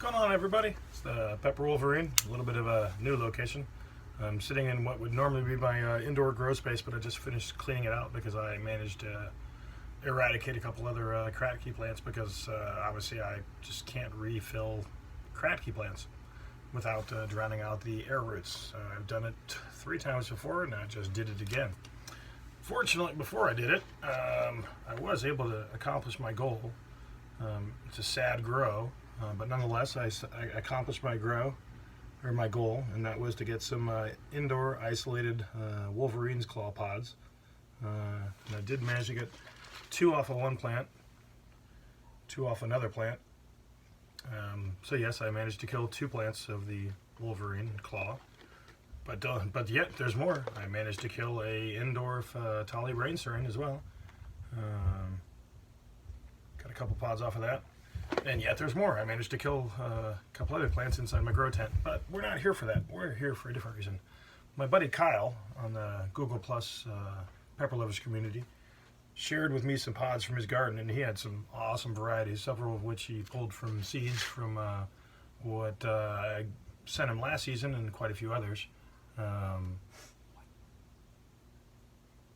going on, everybody? It's the Pepper Wolverine, a little bit of a new location. I'm sitting in what would normally be my indoor grow space, but I just finished cleaning it out because I managed to eradicate a couple other Kratky plants because obviously I just can't refill Kratky plants without drowning out the air roots. I've done it 3 times before and I just did it again. Fortunately, before I did it, I was able to accomplish my goal. It's a sad grow, but nonetheless, I accomplished my my goal, and that was to get some indoor isolated Wolverine's claw pods. And I did manage to get 2 off of one plant, 2 off another plant. So yes, I managed to kill 2 plants of the Wolverine claw. But yet there's more. I managed to kill a indoor Tolly Brainstorm as well. Got a couple pods off of that. And yet there's more. I managed to kill a couple other plants inside my grow tent. But we're not here for that. We're here for a different reason. My buddy Kyle on the Google Plus Pepper Lovers community shared with me some pods from his garden, and he had some awesome varieties, several of which he pulled from seeds from what I sent him last season, and quite a few others.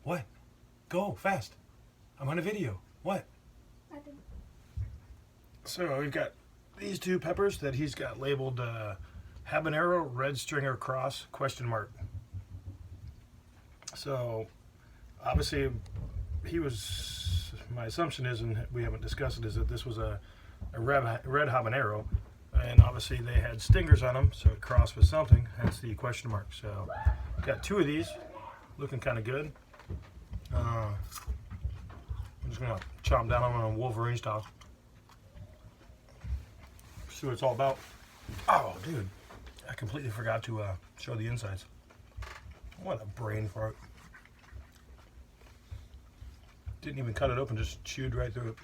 What? Go fast. I'm on a video. What? Nothing. So we've got these 2 peppers that he's got labeled Habanero Red Stringer Cross ? So obviously my assumption is, and we haven't discussed it, is that this was a red habanero, and obviously they had stingers on them, so it crossed with something, hence the question mark. So got 2 of these, looking kind of good. I'm just gonna chomp down on them Wolverine style. See what it's all about. Oh, dude, I completely forgot to show the insides. What a brain fart. Didn't even cut it open, just chewed right through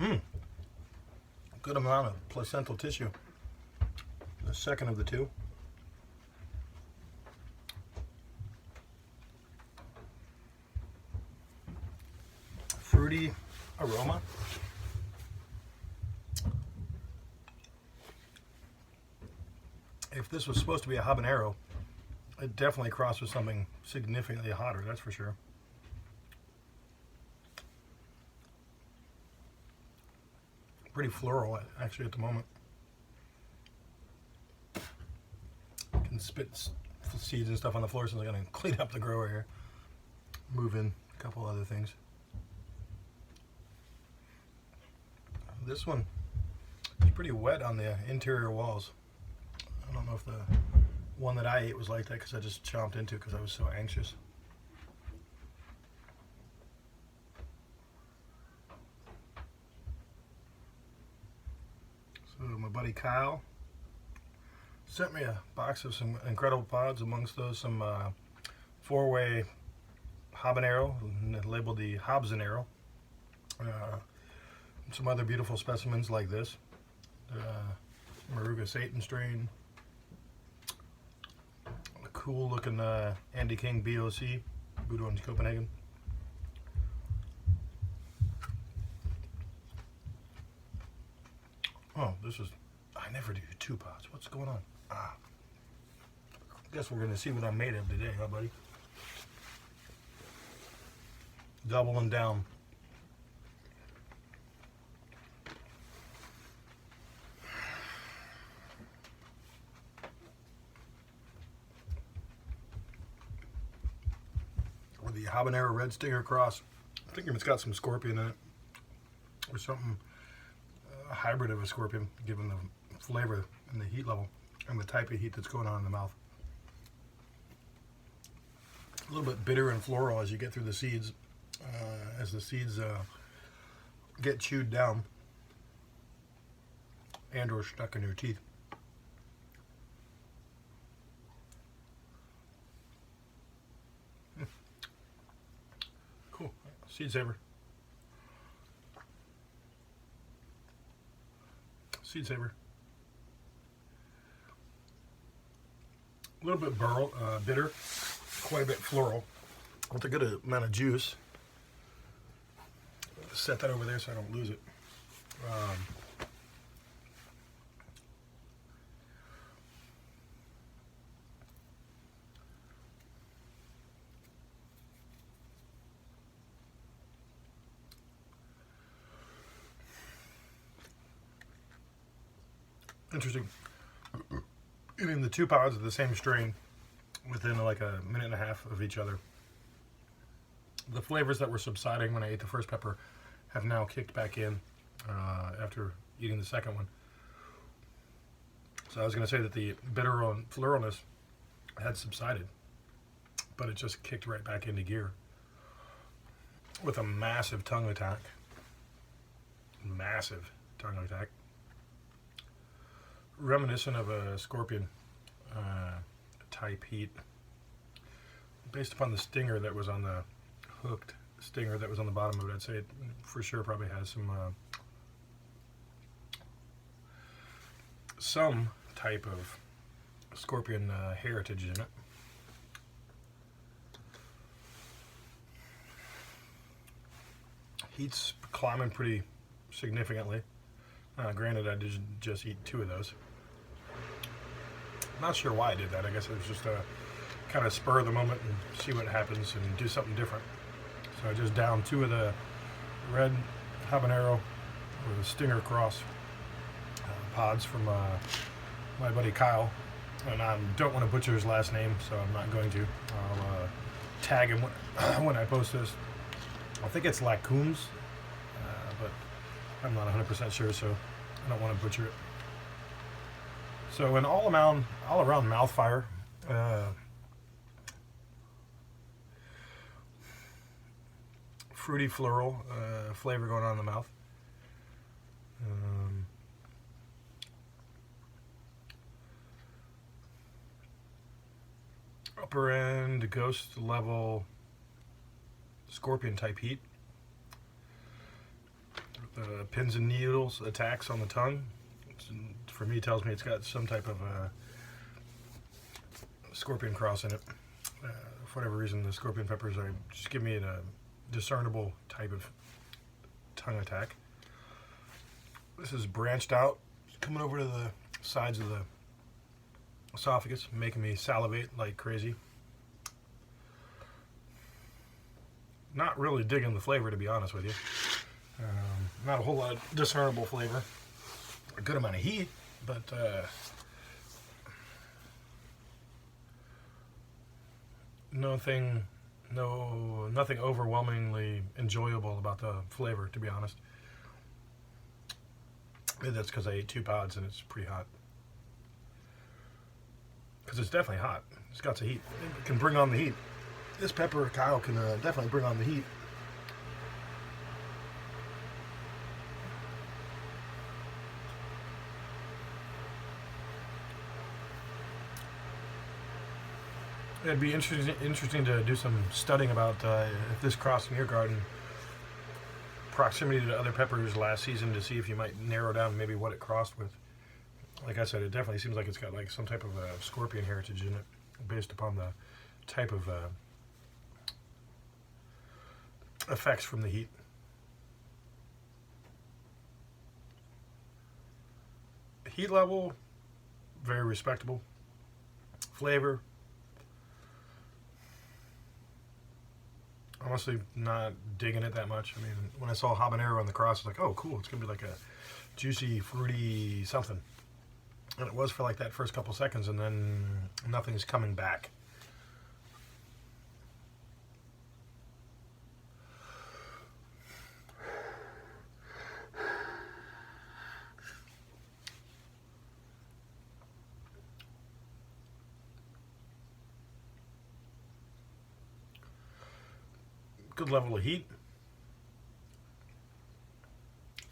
it. Good amount of placental tissue. The second of the 2. Fruity aroma. If this was supposed to be a habanero, it definitely crossed with something significantly hotter, that's for sure. Pretty floral, actually, at the moment. Can spit seeds and stuff on the floor, so I'm going to clean up the grower here. Move in a couple other things. This one is pretty wet on the interior walls. I don't know if the one that I ate was like that because I just chomped into it because I was so anxious. So my buddy Kyle sent me a box of some incredible pods, amongst those some 4-way habanero, labeled the Habanero. Some other beautiful specimens like this, Maruga Satan strain, a cool looking Andy King BOC, Budon's Copenhagen. Oh, I never do 2 pods. What's going on? Guess we're going to see what I'm made of today, huh, buddy? Doubling down. Or the Habanero Red Stinger Cross. I think it's got some scorpion in it, or something, a hybrid of a scorpion, given the flavor and the heat level and the type of heat that's going on in the mouth. A little bit bitter and floral as you get through the seeds, as the seeds get chewed down and or stuck in your teeth. Cool. Seed saver. Seed saver. A little bit bitter, quite a bit floral, with a good amount of juice. set that over there so I don't lose it. Interesting. Eating the 2 pods of the same strain within like a minute and a half of each other. The flavors that were subsiding when I ate the first pepper have now kicked back in after eating the second one. So I was going to say that the bitter and floralness had subsided, but it just kicked right back into gear with a massive tongue attack. Massive tongue attack. Reminiscent of a scorpion type heat, based upon the stinger that was on the hooked stinger that was on the bottom of it. I'd say it for sure probably has some type of scorpion heritage in it. Heat's climbing pretty significantly. Granted, I did just eat 2 of those. Not sure why I did that. I guess it was just a kind of spur of the moment and see what happens and do something different. So I just downed 2 of the red habanero or the stinger cross pods from my buddy Kyle. And I don't want to butcher his last name, so I'm not going to. I'll tag him when I post this. I think it's Lackumzs, but I'm not 100% sure, so I don't want to butcher it. So an all-around mouthfire. Fruity floral flavor going on in the mouth. Upper end ghost level scorpion type heat. Pins and needles attacks on the tongue. For me, tells me it's got some type of scorpion cross in it. For whatever reason, the scorpion peppers are just give me a discernible type of tongue attack. This is branched out, coming over to the sides of the esophagus, making me salivate like crazy. Not really digging the flavor, to be honest with you. Not a whole lot of discernible flavor. A good amount of heat, but nothing overwhelmingly enjoyable about the flavor, to be honest. Maybe that's because I ate 2 pods and it's pretty hot. Because it's definitely hot. It's got some heat. It can bring on the heat. This pepper, Kyle, can definitely bring on the heat. It'd be interesting to do some studying about if this crossed in your garden, proximity to other peppers last season, to see if you might narrow down maybe what it crossed with. Like I said, it definitely seems like it's got like some type of scorpion heritage in it, based upon the type of effects from the heat. Heat level, very respectable. Flavor, honestly not digging it that much. I mean, when I saw habanero on the cross, I was like, oh cool, it's gonna be like a juicy, fruity something. And it was for like that first couple seconds, and then nothing's coming back. Good level of heat.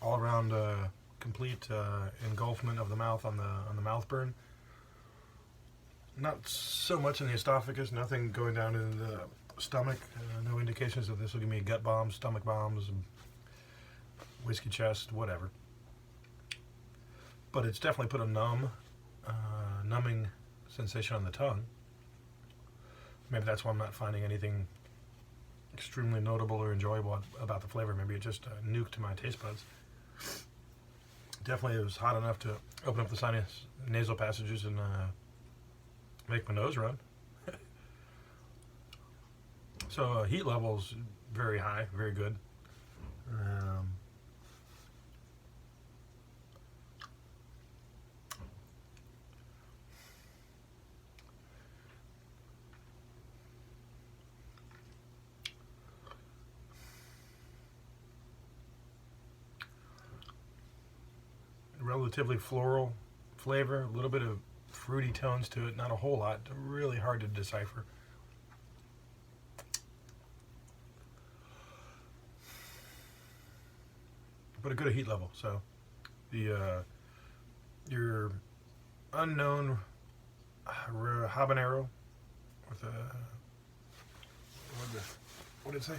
All around complete engulfment of the mouth on the mouth burn. Not so much in the esophagus, nothing going down in the stomach. No indications that this will give me gut bombs, stomach bombs, whiskey chest, whatever. But it's definitely put a numbing sensation on the tongue. Maybe that's why I'm not finding anything extremely notable or enjoyable about the flavor. Maybe it just nuked my taste buds. Definitely, it was hot enough to open up the sinus nasal passages and make my nose run. So heat levels very high, very good. Relatively floral flavor, a little bit of fruity tones to it, not a whole lot, really hard to decipher. But a good heat level. So the your unknown habanero with a what did it say?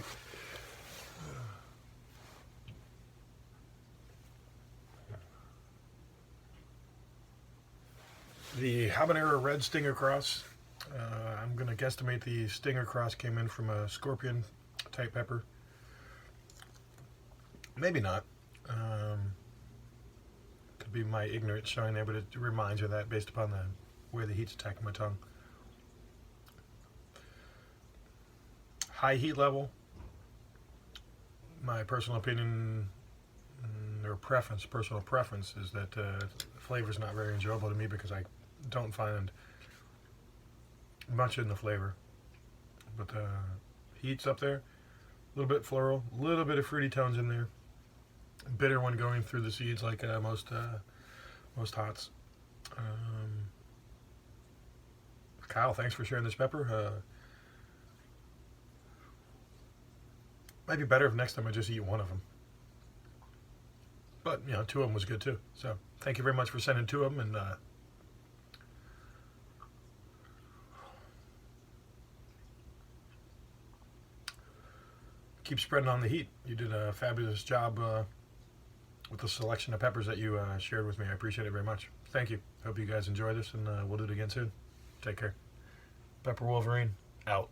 The habanero red stinger cross. I'm going to guesstimate the stinger cross came in from a scorpion type pepper. Maybe not. Could be my ignorance showing there, but it reminds me of that based upon the way the heat's attacking my tongue. High heat level. My personal opinion or preference, personal preference, is that the flavor is not very enjoyable to me because I don't find much in the flavor. But heat's up there. A little bit floral, a little bit of fruity tones in there. Bitter one going through the seeds like most hots. Kyle, thanks for sharing this pepper. Might be better if next time I just eat one of them. But, you know, two of them was good too. So, thank you very much for sending two of them. And keep spreading on the heat. You did a fabulous job with the selection of peppers that you shared with me. I appreciate it very much. Thank you. Hope you guys enjoy this, and we'll do it again soon. Take care. Pepper Wolverine, out.